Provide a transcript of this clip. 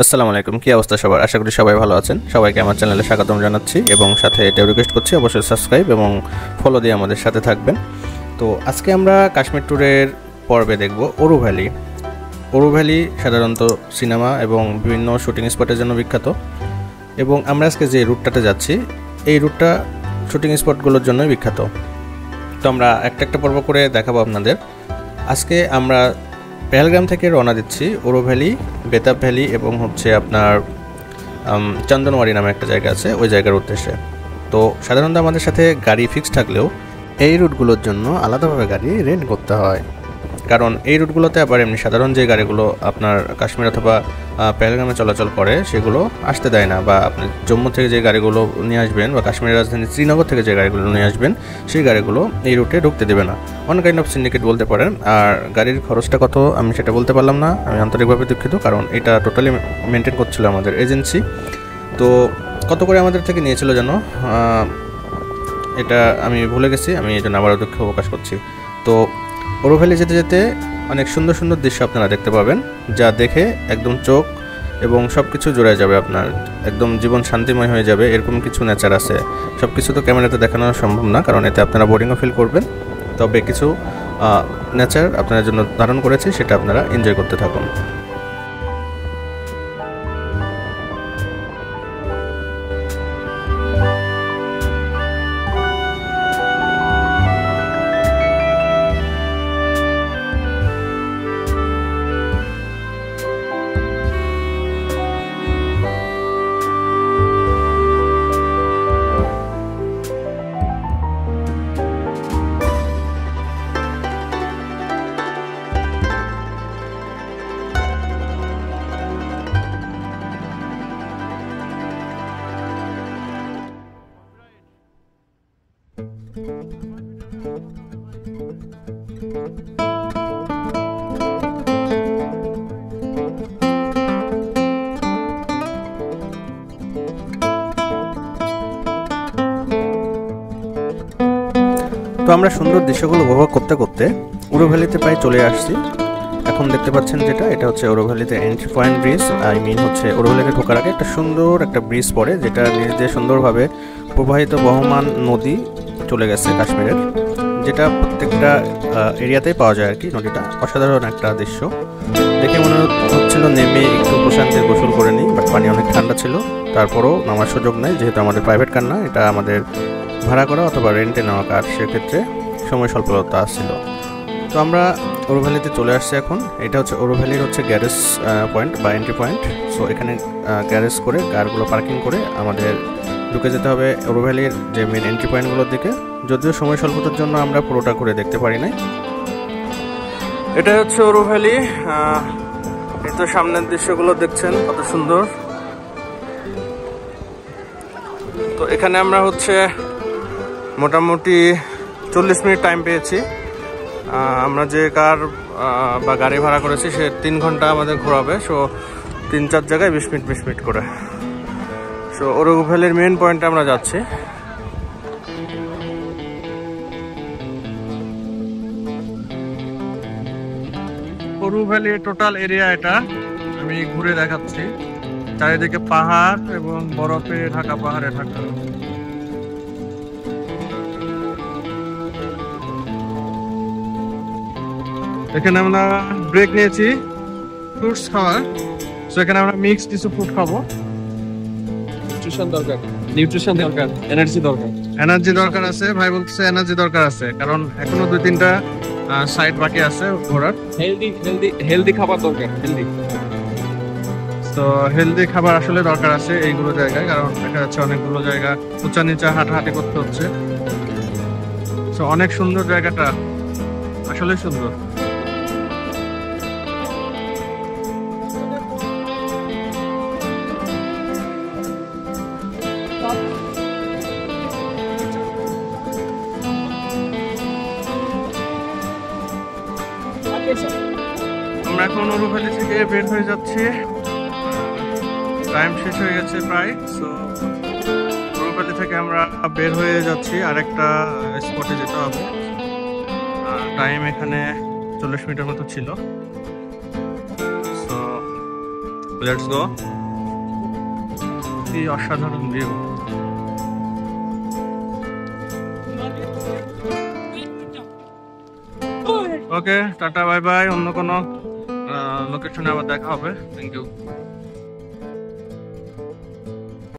আসসালামু আলাইকুম, কি অবস্থা সবার? আশা করি সবাই ভালো আছেন। সবাইকে আমার চ্যানেলে স্বাগতম জানাচ্ছি এবং সাথে এটাও রিকোয়েস্ট করছি অবশ্যই সাবস্ক্রাইব এবং ফলো দিয়ে আমাদের সাথে থাকবেন। তো আজকে আমরা কাশ্মীর ট্যুরের পর্বে দেখব ওরু ভ্যালি। ওরু ভ্যালি সাধারণত সিনেমা এবং বিভিন্ন শুটিং স্পটের জন্য বিখ্যাত, এবং আমরা আজকে যে রুটটাতে যাচ্ছি এই রুটটা শুটিং স্পটগুলোর জন্যই বিখ্যাত। তো আমরা একটা পর্ব করে দেখাবো আপনাদের। আজকে আমরা পেহেলগাম থেকে রওনা দিচ্ছি ওরু ভ্যালি, বেতাব ভ্যালি এবং আপনার চন্দনওয়ারি নামে একটা জায়গা আছে, ওই জায়গার উদ্দেশ্যে। তো সাধারণত আমাদের সাথে গাড়ি ফিক্সড থাকলেও এই রুটগুলোর জন্য আলাদাভাবে গাড়ি রেন্ট করতে হয়, কারণ এই রুটগুলোতে আবার এমনি সাধারণ যে গাড়িগুলো আপনার কাশ্মীর অথবা পেহেলগামে চলাচল করে সেগুলো আসতে দেয় না, বা আপনি জম্মু থেকে যে গাড়িগুলো নিয়ে আসবেন বা কাশ্মীরের রাজধানী শ্রীনগর থেকে যে গাড়িগুলো নিয়ে আসবেন সেই গাড়িগুলো এই রুটে ঢুকতে দেবে না। অন কাইন্ড অফ সিন্ডিকেট বলতে পারেন। আর গাড়ির খরচটা কত আমি সেটা বলতে পারলাম না, আমি আন্তরিকভাবে দুঃখিত, কারণ এটা টোটালি মেনটেন করছিল আমাদের এজেন্সি। তো কত করে আমাদের থেকে নিয়েছিল যেন এটা আমি ভুলে গেছি, আমি এই জন্য আবারও দুঃখ প্রকাশ করছি। তো ওরু ভ্যালি যেতে যেতে অনেক সুন্দর সুন্দর দৃশ্য আপনারা দেখতে পাবেন, যা দেখে একদম চোখ এবং সব কিছু জুড়ে যাবে, আপনার একদম জীবন শান্তিময় হয়ে যাবে। এরকম কিছু নেচার আছে, সব কিছু তো ক্যামেরাতে দেখানো সম্ভব না, কারণ এতে আপনারা বোরিংও ফিল করবেন। তবে কিছু নেচার আপনাদের জন্য ধারণ করেছি, সেটা আপনারা এনজয় করতে থাকুন। তো আমরা সুন্দর দৃশ্যগুলো উপভোগ করতে করতে ওরু ভ্যালিতে প্রায় চলে আসছি। এখন দেখতে পাচ্ছেন এটা হচ্ছে Oru ভ্যালিতে entry point bridge. Oru ভ্যালিতে ঢোকার আগে একটা সুন্দর একটা ব্রিজ পড়ে, যেটা নিচ দিয়ে সুন্দরভাবে প্রবাহিত বহমান নদী চলে গেছে কাশ্মীরের, যেটা প্রত্যেকটা এরিয়াতেই পাওয়া যায় আর কি। নদীটা অসাধারণ একটা দৃশ্য, দেখে মনে হচ্ছিল নেমে একটু প্রশান্তির গোসল করে নিই, বাট পানি অনেক ঠান্ডা ছিল। তারপরও নামার সুযোগ নেই, যেহেতু আমাদের প্রাইভেট কার না, এটা আমাদের ভাড়া করা অথবা রেন্টে নেওয়া কার, সেক্ষেত্রে সময় স্বল্পতা আসছিল। তো আমরা ওরু ভ্যালিতে চলে আসছি এখন। এটা হচ্ছে ওরু ভ্যালির গ্যারেজ পয়েন্ট বা এন্ট্রি পয়েন্ট। সো এখানে গ্যারেজ করে কারগুলো পার্কিং করে আমাদের ঢুকে যেতে হবে ওরু ভ্যালির যে মেন এন্ট্রি পয়েন্টগুলোর দিকে। যদিও সময় স্বল্পতার জন্য আমরা পুরোটা করে দেখতে পারি নাই। এটা হচ্ছে ওরু ভ্যালি। এই তো সামনের দৃশ্যগুলো দেখছেন কত সুন্দর। তো এখানে আমরা মোটামুটি 40 মিনিট টাইম পেয়েছি। আমরা যে কার বা গাড়ি ভাড়া করেছি সে 3 ঘন্টা আমাদের ঘোরাবে। সো 3-4 জায়গায় 20 মিনিট করে। সো ওরু ভ্যালির মেন পয়েন্টে আমরা যাচ্ছি। ওরু ভ্যালি টোটাল এরিয়া এটা আমি ঘুরে দেখাচ্ছি। চারিদিকে পাহাড় এবং বরফে ঢাকা, পাহাড়ে ঢাকা। এখানে আমরা ব্রেক নিয়েছি ফ্রুটস খাওয়ার। তো এখানে আমরা মিক্স কিছু ফ্রুট খাবো। নিউট্রিশন দরকার, এনার্জি দরকার আছে। ভাই বলছে এনার্জি দরকার আছে, কারণ এখনো 2-3টা সাইড বাকি আছে ঘোরার। হেলদি খাবার দরকার। তো হেলদি খাবার আসলে দরকার আছে এইগুলো জায়গায়, কারণ দেখা যাচ্ছে অনেকগুলো জায়গা উঁচা নিচা হাঁটাহাঁটি করতে হচ্ছে। তো অনেক সুন্দর জায়গাটা, আসলে সুন্দর। আমরা এখন ওরু ভ্যালি থেকে বের হয়ে যাচ্ছি, টাইম শেষ হয়ে গেছে প্রায়। সো ওরু ভ্যালি থেকে আমরা বের হয়ে যাচ্ছি, আরেকটা স্পটে যেতে হবে। টাইম এখানে 40 মিনিটের মতো ছিল। So let's go. কি অসাধারণ view. Okay, tata bye bye. অন্য কোনো লোকেশনে আবার দেখা হবে। Thank you.